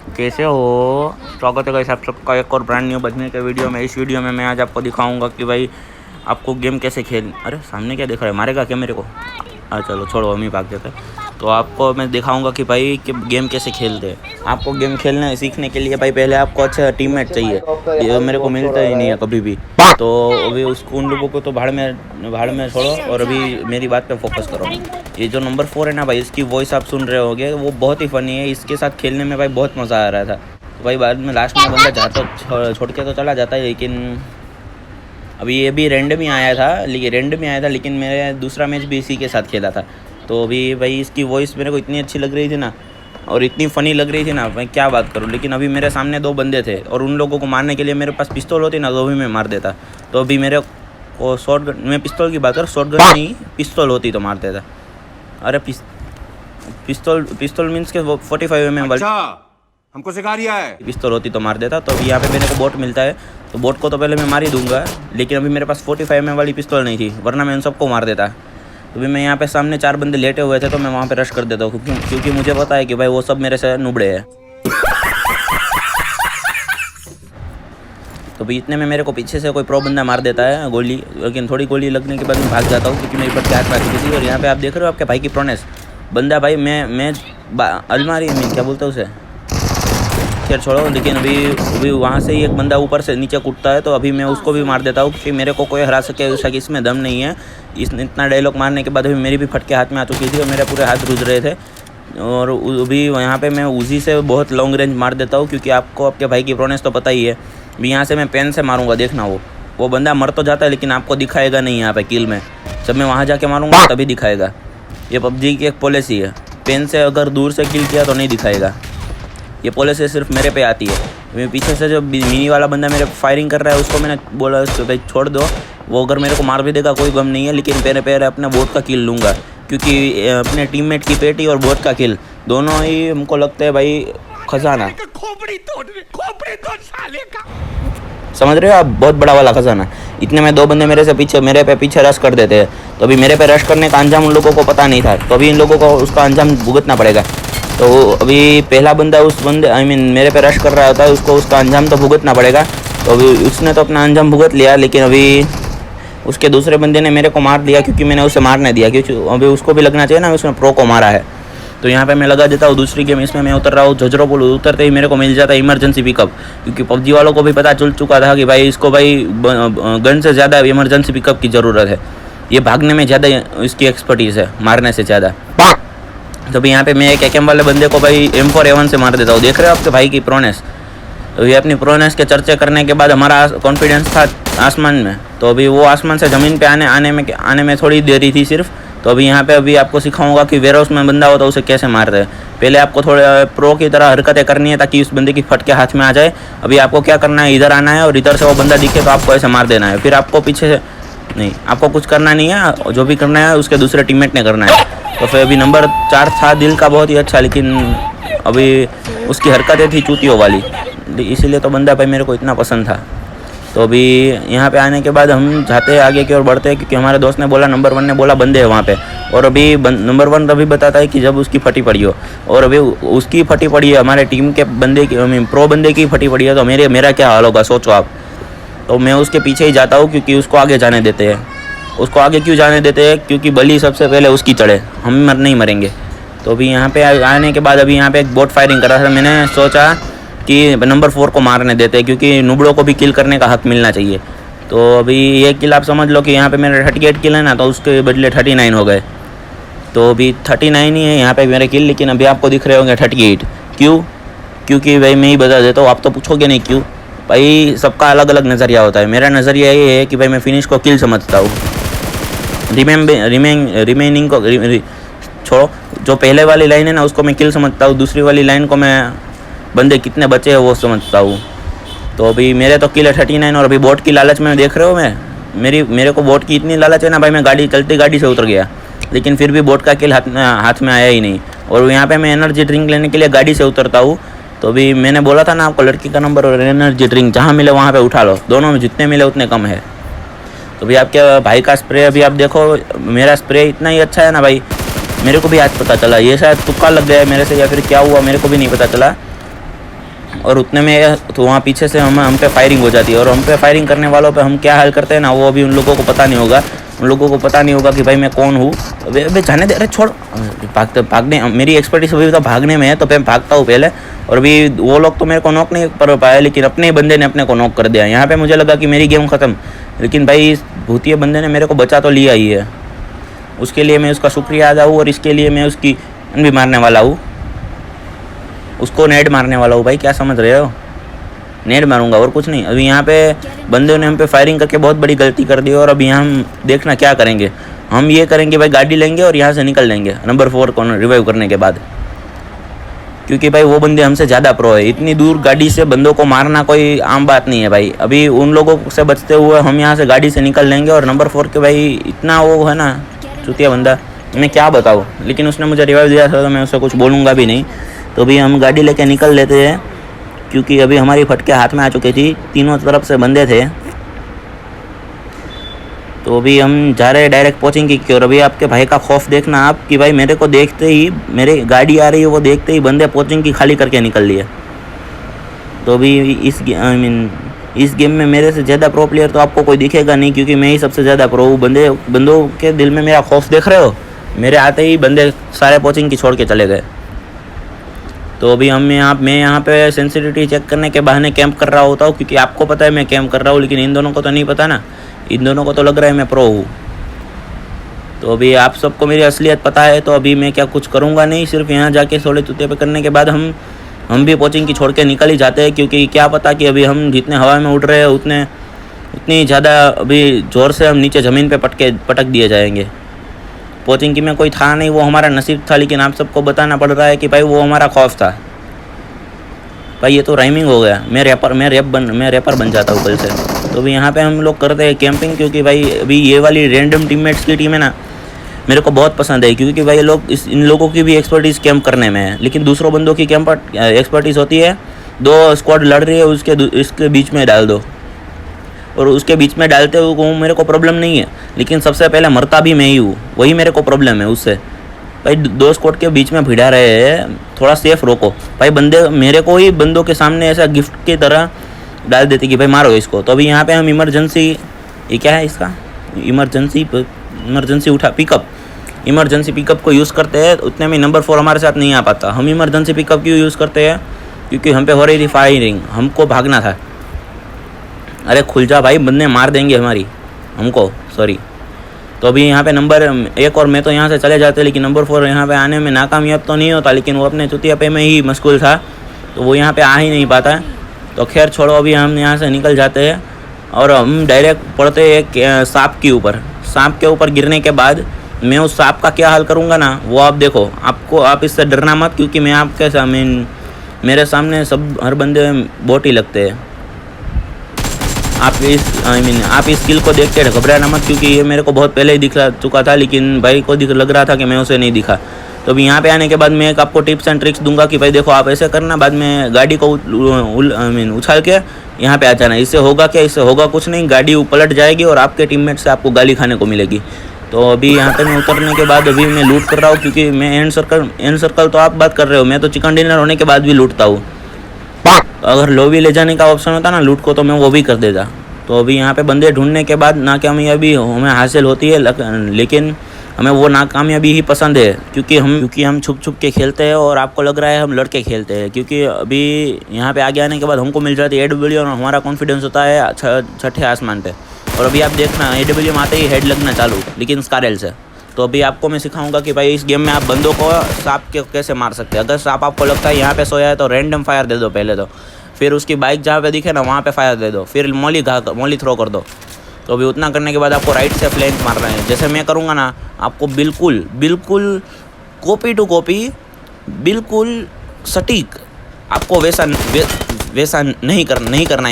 कैसे हो? स्वागत है गाइस आप सबका एक और ब्रांड न्यू बजने के वीडियो में। इस वीडियो में मैं आज आपको दिखाऊंगा कि भाई आपको गेम कैसे खेल। अरे सामने क्या दिख रहा है, मारेगा क्या मेरे को? चलो छोड़ो, हम ही भाग जाते हैं। तो आपको मैं दिखाऊंगा कि भाई कि गेम कैसे खेलते हैं। आपको गेम खेलने सीखने के लिए भाई पहले आपको अच्छा टीममेट चाहिए। ये मेरे को मिलता ही नहीं है कभी भी। तो अभी उसको उन लोगों को तो भाड़ में छोड़ो और अभी मेरी बात पे फोकस करो। ये जो नंबर 4 है ना भाई, इसकी वॉइस आप सुन रहे होगे, वो बहुत ही फ़नी है। इसके साथ खेलने में भाई बहुत मज़ा आ रहा था। तो भाई बाद में लास्ट में बंदा जाता छोड़ के तो चला जाता है, लेकिन अभी ये भी रैंडम ही आया था, लेकिन मैंने दूसरा मैच भी इसी के साथ खेला था। तो अभी भाई इसकी वॉइस मेरे को इतनी अच्छी लग रही थी ना, और इतनी फ़नी लग रही थी ना, मैं क्या बात करूँ। लेकिन अभी मेरे सामने 2 बंदे थे और उन लोगों को मारने के लिए मेरे पास पिस्तौल होती ना तो भी मैं मार देता। तो अभी मेरे को शॉर्ट गन, मैं पिस्तौल की बात करूँ, शॉर्ट गन नहीं पिस्तौल होती तो मार देता। अरे पिस्तौल मीन्स के 45 mm वाली हमको सिखा रिया है। पिस्तौल होती तो मार देता। तो अभी यहाँ पे मेरे को बोट मिलता है, तो बोट को तो पहले मैं मार ही दूंगा, लेकिन अभी मेरे पास 45 mm वाली पिस्तौल नहीं थी, वरना मैं उन सबको मार देता। तो अभी मैं यहाँ पे सामने 4 बंदे लेटे हुए थे, तो मैं वहाँ पे रश कर देता हूँ क्योंकि मुझे पता है कि भाई वो सब मेरे से नुबड़े हैं। तो भी इतने में मेरे को पीछे से कोई प्रो बंदा मार देता है गोली, लेकिन थोड़ी गोली लगने के बाद मैं भाग जाता हूँ क्योंकि मेरी पर हाथ मार चुकी थी। और यहाँ पे आप देख रहे हो आपके भाई की प्रोनेस बंदा भाई, मैं अलमारी में क्या बोलता हूँ उसे, खैर छोड़ो। लेकिन अभी वहाँ से ही एक बंदा ऊपर से नीचे कूदता है, तो अभी मैं उसको भी मार देता हूँ क्योंकि मेरे को कोई हरा सके ऐसा कि इसमें दम नहीं है। इतना डायलॉग मारने के बाद अभी मेरी भी फटके हाथ में आ चुकी थी और मेरे पूरे हाथ रुझ रहे थे। और अभी यहाँ पे मैं उजी से बहुत लॉन्ग रेंज मार देता हूँ क्योंकि आपको आपके भाई की प्रोनेस तो पता ही है। अभी यहाँ से मैं पेन से मारूंगा, देखना वो बंदा मर तो जाता है लेकिन आपको दिखाएगा नहीं यहाँ पे किल में। जब मैं वहाँ जाके मारूंगा तभी दिखाएगा। ये पबजी की एक पॉलिसी है, पेन से अगर दूर से किल किया तो नहीं दिखाएगा। ये पॉलिसी सिर्फ मेरे पे आती है। मैं पीछे से जो मिनी वाला बंदा मेरे फायरिंग कर रहा है उसको मैंने बोला भाई छोड़ दो, वो अगर मेरे को मार भी देगा कोई गम नहीं है, लेकिन पहले अपने बोट का किल लूँगा क्योंकि अपने टीममेट की पेटी और बोट का किल दोनों ही हमको लगता है भाई खजाना। समझ रहे हो आप, बहुत बड़ा वाला खजाना। इतने में 2 बंदे मेरे पे पीछे रश कर देते हैं। तो अभी मेरे पे रश करने का अंजाम उन लोगों को पता नहीं था, तो अभी इन लोगों को उसका अंजाम भुगतना पड़ेगा। तो अभी पहला बंदा मेरे पे रश कर रहा होता है, उसको उसका अंजाम तो भुगतना पड़ेगा। तो अभी उसने तो अपना अंजाम भुगत लिया, लेकिन अभी उसके दूसरे बंदे ने मेरे को मार दिया क्योंकि मैंने उसे मारने दिया, क्योंकि अभी उसको भी लगना चाहिए ना उसने प्रो को मारा है। तो यहाँ पे मैं लगा देता हूँ दूसरी गेम। इसमें मैं उतर रहा हूँ झजरो पुल, उतरते ही मेरे को मिल जाता है इमरजेंसी पिकअप, क्योंकि पबजी वालों को भी पता चल चुका था कि भाई इसको भाई गन से ज़्यादा इमरजेंसी पिकअप की ज़रूरत है। ये भागने में ज़्यादा इसकी एक्सपर्टीज़ है, मारने से ज़्यादा। तो अभी यहाँ पे मैं एक एकम वाले बंदे को भाई M4A1 से मार देता हूँ। देख रहे हो आपके भाई की प्रोनेस। तो ये अपनी प्रोनेस के चर्चे करने के बाद हमारा कॉन्फिडेंस था आसमान में, तो अभी वो आसमान से ज़मीन पे आने में थोड़ी देरी थी सिर्फ। तो अभी यहाँ पे अभी आपको सिखाऊंगा कि वेयरहाउस में बंदा हो तो उसे कैसे मारते हैं। पहले आपको थोड़े प्रो की तरह हरकतें करनी है ताकि उस बंदे की फटके हाथ में आ जाए। अभी आपको क्या करना है, इधर आना है और इधर से वो बंदा दिखे तो आपको ऐसे मार देना है। फिर आपको पीछे से नहीं, आपको कुछ करना नहीं है, जो भी करना है उसके दूसरे टीममेट ने करना है। तो फिर अभी नंबर 4 था दिल का बहुत ही अच्छा, लेकिन अभी उसकी हरकतें थी चूतियों वाली, इसीलिए तो बंदा भाई मेरे को इतना पसंद था। तो अभी यहाँ पे आने के बाद हम जाते हैं आगे की ओर बढ़ते हैं, क्योंकि हमारे दोस्त ने बोला, नंबर 1 ने बोला बंदे हैं वहाँ पे। और अभी नंबर 1 अभी बताता है कि जब उसकी फटी पड़ी हो, और अभी उसकी फटी पड़ी है, हमारे टीम के बंदे की प्रो बंदे की फटी पड़ी है, तो मेरा क्या हाल होगा सोचो आप। तो मैं उसके पीछे ही जाता हूँ क्योंकि उसको आगे जाने देते हैं। उसको आगे क्यों जाने देते हैं, क्योंकि बलि सबसे पहले उसकी चढ़े, हम नहीं मरेंगे। तो अभी यहाँ पे आने के बाद अभी यहाँ पे एक बोट फायरिंग कर रहा था, मैंने सोचा कि नंबर 4 को मारने देते हैं क्योंकि नुबड़ों को भी किल करने का हक मिलना चाहिए। तो अभी ये किल आप समझ लो कि यहाँ पे मेरे 38 किल है ना, तो उसके बदले 39 हो गए। तो अभी 39 ही है यहाँ पे मेरे किल, लेकिन अभी आपको दिख रहे होंगे 38। क्यों? क्योंकि भाई मैं ही बता देता हूँ, आप तो पूछोगे नहीं क्यों। भाई सबका अलग अलग नज़रिया होता है, मेरा नज़रिया ये है कि भाई मैं फिनिश को किल समझता हूँ, रिमेनिंग को छोड़ो। जो पहले वाली लाइन है ना उसको मैं किल समझता हूँ, दूसरी वाली लाइन को मैं बंदे कितने बचे हैं वो समझता हूँ। तो अभी मेरे तो किल है 39, और अभी बोट की लालच में देख रहे हो मेरे को बोट की इतनी लालच है ना भाई, मैं चलती गाड़ी से उतर गया, लेकिन फिर भी बोट का किल हाथ में आया ही नहीं। और यहाँ पे मैं एनर्जी ड्रिंक लेने के लिए गाड़ी से उतरता हूँ। तो अभी मैंने बोला था ना आपको, लड़की का नंबर और एनर्जी ड्रिंक जहाँ मिले वहाँ पे उठा लो, दोनों में जितने मिले उतने कम है। तो अभी आपके भाई का स्प्रे, अभी आप देखो मेरा स्प्रे इतना ही अच्छा है ना भाई, मेरे को भी आज पता चला। ये शायद तुक्का लग गया है मेरे से या फिर क्या हुआ मेरे को भी नहीं पता चला। और उतने में तो वहाँ पीछे से हम पे फायरिंग हो जाती है, और हम पे फायरिंग करने वालों पे हम क्या हाल करते हैं ना, वो अभी उन लोगों को पता नहीं होगा। उन लोगों को पता नहीं होगा कि भाई मैं कौन हूँ। अबे जाने दे, अरे छोड़, भागने मेरी एक्सपर्टीज अभी तो भागने में है, तो मैं भागता हूँ पहले। और अभी वो लोग तो मेरे को नॉक नहीं कर पाए, लेकिन अपने ही बंदे ने अपने को नॉक कर दिया। यहाँ पे मुझे लगा कि मेरी गेम ख़त्म, लेकिन भाई इस भूतिया बंदे ने मेरे को बचा तो लिया ही है। उसके लिए मैं उसका शुक्रिया अदा हूँ, और इसके लिए मैं उसकी भी मारने वाला हूँ, उसको नेड मारने वाला हूँ। भाई क्या समझ रहे हो, नेड मारूंगा और कुछ नहीं। अभी यहाँ पे बंदे ने हम पे फायरिंग करके बहुत बड़ी गलती कर दी, और अभी हम देखना क्या करेंगे। हम ये करेंगे भाई, गाड़ी लेंगे और यहाँ से निकल लेंगे नंबर 4 को रिवाइव करने के बाद, क्योंकि भाई वो बंदे हमसे ज़्यादा प्रो है। इतनी दूर गाड़ी से बंदों को मारना कोई आम बात नहीं है भाई। अभी उन लोगों से बचते हुए हम यहाँ से गाड़ी से निकल लेंगे, और नंबर 4 के भाई इतना वो है ना चुतिया बंदा, मैं क्या बताऊँ। लेकिन उसने मुझे रिवाइव दिया था, तो मैं उससे कुछ बोलूँगा भी नहीं। तो अभी हम गाड़ी लेके निकल लेते हैं, क्योंकि अभी हमारी फटके हाथ में आ चुकी थी, तीनों तरफ से बंदे थे। तो अभी हम जा रहे हैं डायरेक्ट पहुँचेंगे की। और अभी आपके भाई का खौफ देखना आप, कि भाई मेरे को देखते ही, मेरी गाड़ी आ रही है वो देखते ही बंदे पहुँचेंगे खाली करके निकल लिए। तो अभी इस गेम में मेरे से ज़्यादा प्रो प्लेयर तो आपको कोई दिखेगा नहीं, क्योंकि मैं ही सबसे ज़्यादा प्रो हूँ। बंदों के दिल में मेरा खौफ देख रहे हो, मेरे आते ही बंदे सारे पहुँचेंगे की छोड़ के चले गए। तो अभी मैं यहाँ पे सेंसिटिविटी चेक करने के बहाने कैंप कर रहा होता हूँ, क्योंकि आपको पता है मैं कैंप कर रहा हूँ, लेकिन इन दोनों को तो नहीं पता ना। इन दोनों को तो लग रहा है मैं प्रो हूँ। तो अभी आप सबको मेरी असलियत पता है, तो अभी मैं क्या कुछ करूँगा नहीं, सिर्फ यहाँ जाके सोले चुते पे करने के बाद हम भी कोचिंग की छोड़ के निकल ही जाते हैं। क्योंकि क्या पता कि अभी हम जितने हवा में उड़ रहे हैं उतनी ज़्यादा अभी ज़ोर से हम नीचे ज़मीन पे पटक दिए जाएंगे। कोचिंग की में कोई था नहीं, वो हमारा नसीब था, लेकिन आप सबको बताना पड़ रहा है कि भाई वो हमारा खौफ था। भाई ये तो राइमिंग हो गया, मैं रैपर बन जाता हूँ कल से। तो अभी यहाँ पे हम लोग करते हैं कैंपिंग, क्योंकि भाई अभी ये वाली रैंडम टीममेट्स की टीम है ना, मेरे को बहुत पसंद है। क्योंकि भाई इन लोगों की भी एक्सपर्टीज़ कैंप करने में है, लेकिन दूसरों बंदों की कैंप एक्सपर्टीज़ होती है 2 स्क्वाड लड़ रही है, इसके बीच में डाल दो, और उसके बीच में डालते हुए मेरे को प्रॉब्लम नहीं है, लेकिन सबसे पहले मरता भी मैं ही हूँ, वही मेरे को प्रॉब्लम है उससे। भाई 2 स्क्वाड के बीच में भिड़ा रहे हैं, थोड़ा सेफ रोको भाई। बंदे मेरे को ही बंदों के सामने ऐसा गिफ्ट की तरह डाल देते कि भाई मारो इसको। तो अभी यहाँ पे हम इमरजेंसी, ये क्या है इसका, इमरजेंसी पिकअप को यूज़ करते हैं। उतने में नंबर 4 हमारे साथ नहीं आ पाता। हम इमरजेंसी पिकअप क्यों यूज़ करते हैं, क्योंकि हम पे हो रही थी फायरिंग, हमको भागना था। अरे खुल जा भाई, बंदे मार देंगे हमको सॉरी। तो अभी यहाँ पे नंबर 1 और मैं तो यहाँ से चले जाते, लेकिन नंबर 4 यहाँ पे आने में नाकामयाब तो नहीं होता, लेकिन वो अपने चुतिया पे में ही मशगूल था, तो वो यहाँ पे आ ही नहीं पाता। तो खैर छोड़ो, अभी हम यहाँ से निकल जाते हैं, और हम डायरेक्ट पड़ते हैं सांप के ऊपर। सांप के ऊपर गिरने के बाद मैं उस सांप का क्या हाल करूँगा ना, वो आप देखो। आप इससे डरना मत, क्योंकि मैं आपके सामने, मेरे सामने हर बंदे बोट ही लगते हैं। आप इस स्किल को देख के घबराना मत, क्योंकि ये मेरे को बहुत पहले ही दिखा चुका था, लेकिन भाई को लग रहा था कि मैं उसे नहीं दिखा। तो अभी यहाँ पे आने के बाद मैं एक आपको टिप्स एंड ट्रिक्स दूंगा कि भाई देखो आप ऐसे करना, बाद में गाड़ी को उछाल के यहाँ पे आ जाना। इससे होगा क्या, इससे होगा कुछ नहीं, गाड़ी पलट जाएगी और आपके टीममेट से आपको गाली खाने को मिलेगी। तो अभी यहाँ पे मैं उतरने के बाद अभी मैं लूट कर रहा हूँ, क्योंकि मैं एंड सर्कल तो आप बात कर रहे हो, मैं तो चिकन डिनर होने के बाद भी लूटता हूँ। अगर लॉबी ले जाने का ऑप्शन होता ना लूट को, तो मैं वो भी कर देता। तो अभी यहाँ पे बंदे ढूंढने के बाद नाकामयाबी हमें हासिल होती है, लेकिन हमें वो नाकामयाबी ही पसंद है, क्योंकि हम छुप छुप के खेलते हैं, और आपको लग रहा है हम लड़के खेलते हैं। क्योंकि अभी यहाँ पे आगे आने के बाद हमको मिल जाती है AW, और हमारा कॉन्फिडेंस होता है 6ठे आसमान पे। और अभी आप देखना AW में आते ही हेड लगना चालू, लेकिन स्कारल से। तो अभी आपको मैं सिखाऊंगा कि भाई इस गेम में आप बंदों को सांप के कैसे मार सकते हैं। अगर सांप आपको लगता है यहाँ पे सोया है, तो रैंडम फायर दे दो पहले तो, फिर उसकी बाइक जहाँ पे दिखे ना वहाँ पे फायर दे दो, फिर मॉली थ्रो कर दो। तो अभी उतना करने के बाद आपको राइट से फ्लैंक मारना है। जैसे मैं करूँगा ना, आपको बिल्कुल कॉपी टू कॉपी, बिल्कुल सटीक आपको वैसा नहीं करना।